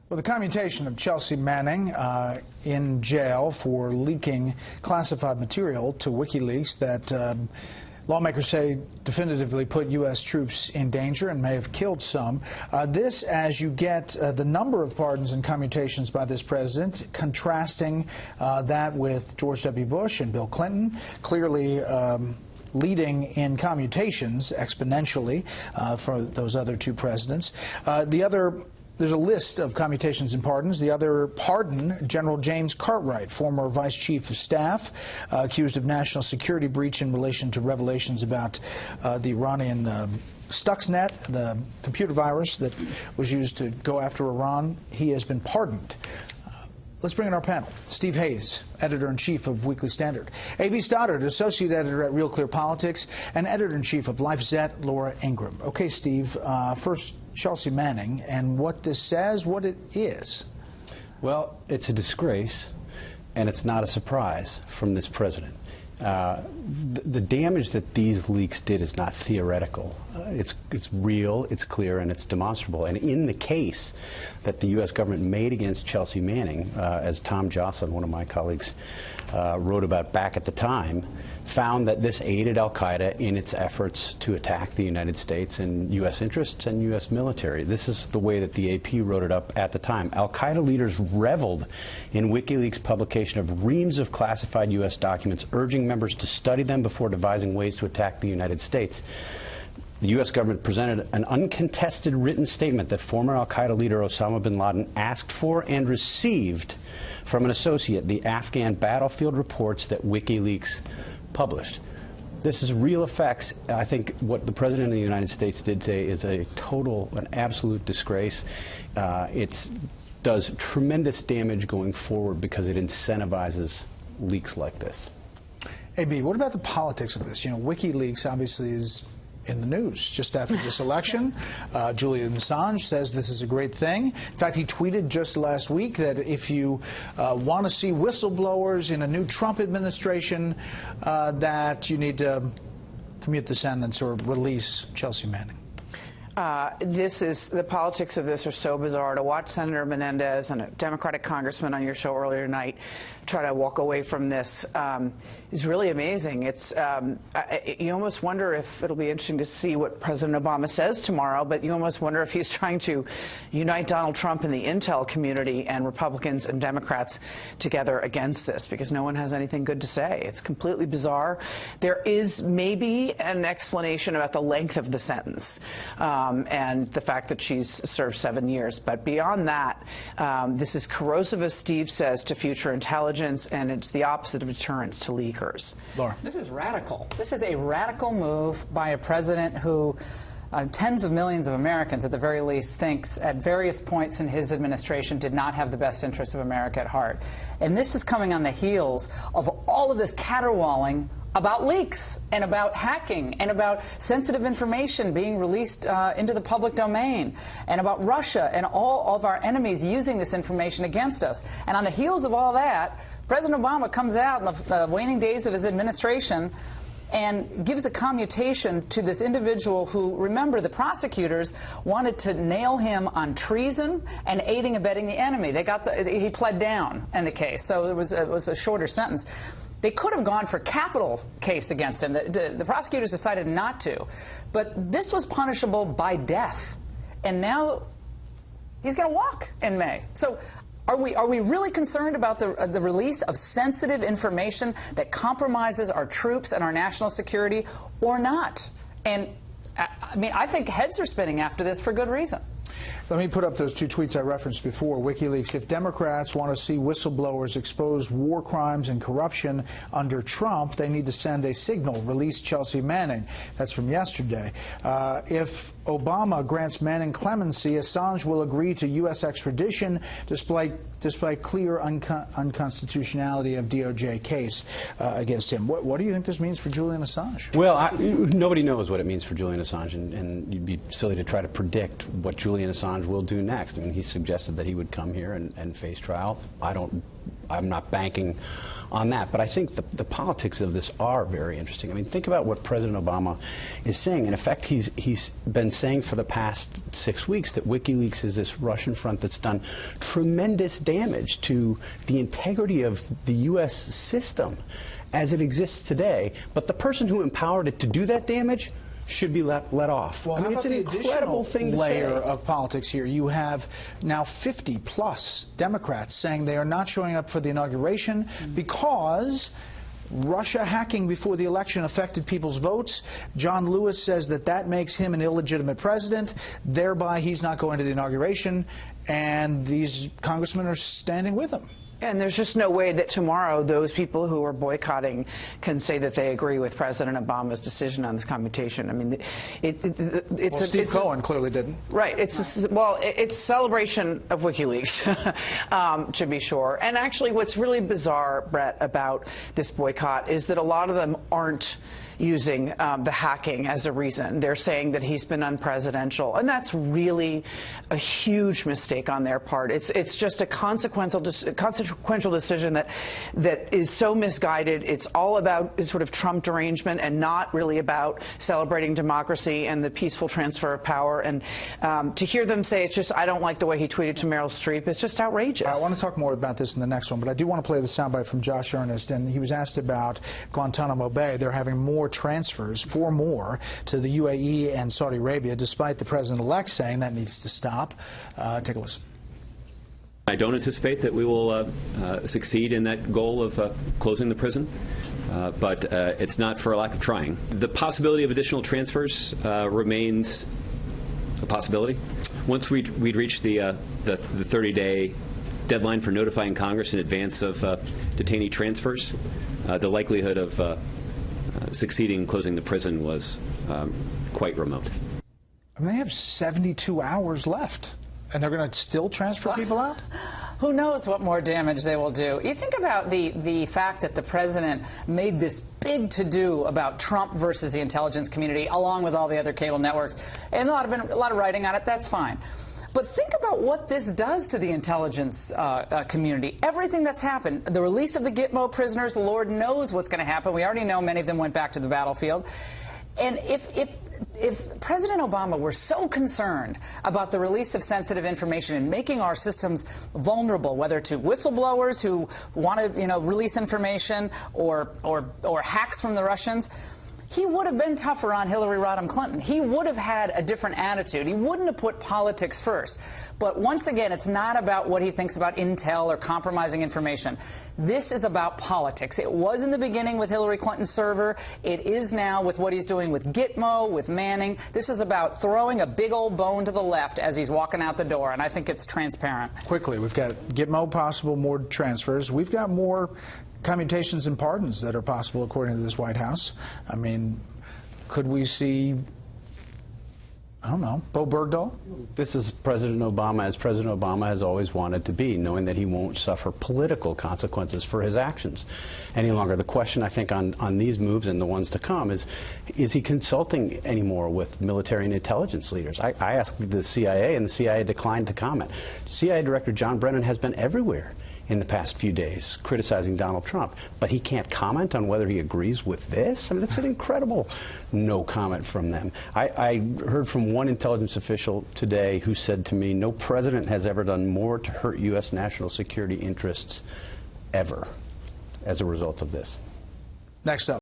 Well, the commutation of Chelsea Manning in jail for leaking classified material to WikiLeaks that lawmakers say definitively put U.S. troops in danger and may have killed some. This, as you get the number of pardons and commutations by this president, contrasting that with George W. Bush and Bill Clinton, clearly leading in commutations exponentially for those other two presidents. There's a list of commutations and pardons. The other pardon, General James Cartwright, former Vice Chief of Staff, accused of national security breach in relation to revelations about the Iranian Stuxnet, the computer virus that was used to go after Iran. He has been pardoned. Let's bring in our panel. Steve Hayes, Editor-in-Chief of Weekly Standard. A.B. Stoddard, Associate Editor at Real Clear Politics, and Editor-in-Chief of LifeZette, Laura Ingram. Okay, Steve, first, Chelsea Manning, and what this says, what it is. Well, it's a disgrace, and it's not a surprise from this president. The damage that these leaks did is not theoretical. It's real, it's clear, and it's demonstrable. And in the case that the U.S. government made against Chelsea Manning, as Tom Jocelyn, one of my colleagues, wrote about back at the time, found that this aided al-Qaeda in its efforts to attack the United States and U.S. interests and U.S. military. This is the way that the AP wrote it up at the time. Al-Qaeda leaders reveled in WikiLeaks' publication of reams of classified U.S. documents, urging members to study them before devising ways to attack the United States. The U.S. government presented an uncontested written statement that former al-Qaeda leader Osama bin Laden asked for and received from an associate, the Afghan battlefield reports that WikiLeaks published. This is real effects. I think what the President of the United States did today is an absolute disgrace. It does tremendous damage going forward because it incentivizes leaks like this. A.B., what about the politics of this? You know, WikiLeaks obviously is in the news just after this election. Julian Assange says this is a great thing. In fact, he tweeted just last week that if you want to see whistleblowers in a new Trump administration, that you need to commute the sentence or release Chelsea Manning. The politics of this are so bizarre. To watch Senator Menendez and a Democratic congressman on your show earlier tonight try to walk away from this is really amazing. You almost wonder if it'll be interesting to see what President Obama says tomorrow, but you almost wonder if he's trying to unite Donald Trump and the intel community and Republicans and Democrats together against this, because no one has anything good to say. It's completely bizarre. There is maybe an explanation about the length of the sentence. And the fact that she's served 7 years. But beyond that, this is corrosive, as Steve says, to future intelligence, and it's the opposite of deterrence to leakers. Laura. This is radical. This is a radical move by a president who tens of millions of Americans, at the very least, thinks at various points in his administration did not have the best interests of America at heart. And this is coming on the heels of all of this caterwauling about leaks and about hacking and about sensitive information being released into the public domain, and about Russia and all of our enemies using this information against us. And on the heels of all that, President Obama comes out in the waning days of his administration and gives a commutation to this individual who, remember, the prosecutors wanted to nail him on treason and aiding and abetting the enemy. He pled down in the case, so it was a shorter sentence. They could have gone for capital case against him. The prosecutors decided not to. But this was punishable by death. And now he's going to walk in May. So are we really concerned about the release of sensitive information that compromises our troops and our national security, or not? And I mean, I think heads are spinning after this for good reason. Let me put up those two tweets I referenced before. WikiLeaks, if Democrats want to see whistleblowers expose war crimes and corruption under Trump, they need to send a signal, release Chelsea Manning. That's from yesterday. If Obama grants Manning clemency, Assange will agree to U.S. extradition despite clear unconstitutionality of DOJ case against him. What do you think this means for Julian Assange? Well, nobody knows what it means for Julian Assange, and you'd be silly to try to predict what Julian Julian Assange will do next. I mean, he suggested that he would come here and face trial. I'm not banking on that, but I think the politics of this are very interesting. I mean, think about what President Obama is saying. In effect, he's been saying for the past 6 weeks that WikiLeaks is this Russian front that's done tremendous damage to the integrity of the U.S. system as it exists today, but the person who empowered it to do that damage should be let off. Well, I mean, it's an incredible thing to layer say. of politics here. You have now 50-plus Democrats saying they are not showing up for the inauguration because Russia hacking before the election affected people's votes. John Lewis says that makes him an illegitimate president, thereby he's not going to the inauguration, and these congressmen are standing with him. And there's just no way that tomorrow those people who are boycotting can say that they agree with President Obama's decision on this commutation. I mean, it's Steve Cohen clearly didn't. Right. It's a celebration of WikiLeaks, to be sure. And actually, what's really bizarre, Brett, about this boycott is that a lot of them aren't using the hacking as a reason. They're saying that he's been unpresidential, and that's really a huge mistake on their part. It's just a consequential decision that is so misguided. It's all about sort of Trump derangement and not really about celebrating democracy and the peaceful transfer of power. And to hear them say it's just, I don't like the way he tweeted to Meryl Streep, it's just outrageous. I want to talk more about this in the next one, but I do want to play the soundbite from Josh Earnest, and he was asked about Guantanamo Bay. They're having more transfers, 4 more, to the UAE and Saudi Arabia, despite the president-elect saying that needs to stop. Take a listen. I don't anticipate that we will succeed in that goal of closing the prison, but it's not for a lack of trying. The possibility of additional transfers remains a possibility. Once we'd reach the 30-day deadline for notifying Congress in advance of detainee transfers, the likelihood of succeeding in closing the prison was quite remote. I mean, they have 72 hours left, and they're going to still transfer people out? Who knows what more damage they will do. You think about the fact that the president made this big to-do about Trump versus the intelligence community, along with all the other cable networks, and a lot of writing on it. That's fine. But think about what this does to the intelligence community. Everything that's happened, the release of the Gitmo prisoners, the Lord knows what's going to happen. We already know many of them went back to the battlefield. And if President Obama were so concerned about the release of sensitive information and making our systems vulnerable, whether to whistleblowers who want to, release information or hacks from the Russians, he would have been tougher on Hillary Rodham Clinton. He would have had a different attitude. He wouldn't have put politics first. But once again, it's not about what he thinks about intel or compromising information. This is about politics. It was in the beginning with Hillary Clinton's server. It is now with what he's doing with Gitmo, with Manning. This is about throwing a big old bone to the left as he's walking out the door, and I think it's transparent. Quickly, we've got Gitmo, possible more transfers. We've got more commutations and pardons that are possible according to this White House. I mean, could we see, I don't know, Bo Bergdahl? This is President Obama as President Obama has always wanted to be, knowing that he won't suffer political consequences for his actions any longer. The question, I think, on these moves and the ones to come is he consulting anymore with military and intelligence leaders? I asked the CIA, and the CIA declined to comment. CIA Director John Brennan has been everywhere in the past few days criticizing Donald Trump, but he can't comment on whether he agrees with this? I mean, that's an incredible no comment from them. I heard from one intelligence official today who said to me, no president has ever done more to hurt U.S. national security interests ever as a result of this. Next up.